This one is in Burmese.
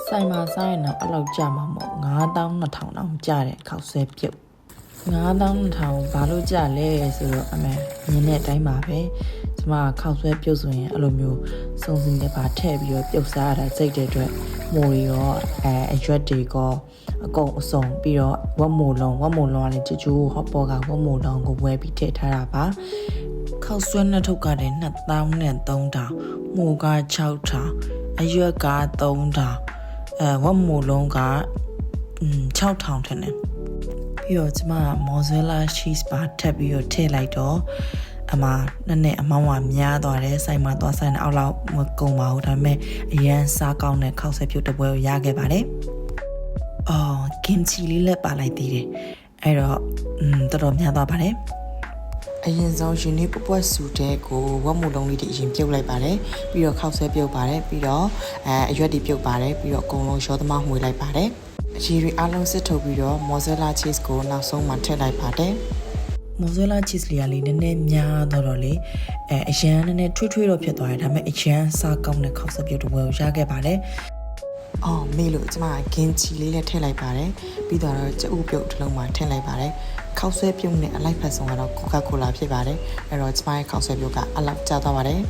ဆိုင်မှာစားရင်တော့အဲ့လောက်ကြာမှာမဟုတ်9200တောင်ကြာတယ်ခောက်ဆွဲပြုတ်9200ဘာလို့ကြာလဲဆိုတော့အမေမြင်တဲ့အတိုင်းပါပဲကျမခောက်ဆွဲပြုတ်ဆိုရင်အဲ့လိုမျိုးစုံစင်းတဲ့ပါထည့်ပြီးတော့ပြုတ်စားရတာစိတ်တဲ့အတွက်မိုးရောအရွက်တွေကောအကုန်အစုံပြီးတော့ဝက်မိုလုံးကလည်းချူချူဟော့ပေါ်ကဝက်မိုလုံးကိုဝဲပြီးထည့်ထားတာပါခောက်ဆွဲနှစ်ထုပ်ကလည်း2000နဲ့3000မိုးက6000အရွက်က3000ဝက်မိုလုံးက6000ထက်နေပြီးတော့ကျမမော်ဇွဲလာချီးပါထပ်ပြီးတော့ထည့်လိုက်တော့အမနဲ့အမောင်းကများသွားတယ်ဆိုင်မှာသွားဆိုင်အောက်လောက်မကုန်ပါဘူးဒါပေမဲ့အရန်စားကောင်းတဲ့ခောက်ဆွဲပြုတ်တပွဲကိုရခဲ့ပါတယ်ကင်ချီလေးလည်းပါလိုက်သေးတယ်အဲ့တော့တော်တော်များသွားပါတယ်အရင်ဆုံးရှင်နေပွက်စုတဲ့ကိုဝက်မူလုံးလေးတွေအရင်ပြုတ်လိုက်ပါတယ်ပြီးတော့ခောက်ဆွဲပြုတ်ပါတယ်ပြီးတော့အရွက်တွေပြုတ်ပါတယ်ပြီးတော့အကုန်လုံးရောသမားမှွေလိုက်ပါတယ်အချီတွေအားလုံးစစ်ထုတ်ပြီးတော့မော်ဇဲလာချီးကိုနောက်ဆုံးမှထည့်လိုက်ပါတယ်မော်ဇဲလာချီးလေးကလေးနည်းနည်းများတော့လေအရန်နည်းနည်းထွေးထွေးတော့ဖြစ်သွားတယ်ဒါပေမဲ့အရန်စားကောင်းတဲ့ခောက်ဆွဲပြုတ်တစ်ပွဲကိုရခဲ့ပါတယ်မေးလို့ကျမကင်ချီလေးလည်းထည့်လိုက်ပါတယ်ပြီးတော့ကျဥပြုတ်တစ်လုံးမှထည့်လိုက်ပါတယ်ခောက်ဆွဲပြုတ်နဲ့အလိုက်ဖက်ဆုံးကတော့ကိုကာကိုလာဖြစ်ပါတယ်အဲ့တော့ကျမရဲ့ခောက်ဆွဲပြုတ်ကအလောက်ကျသွားပါတယ်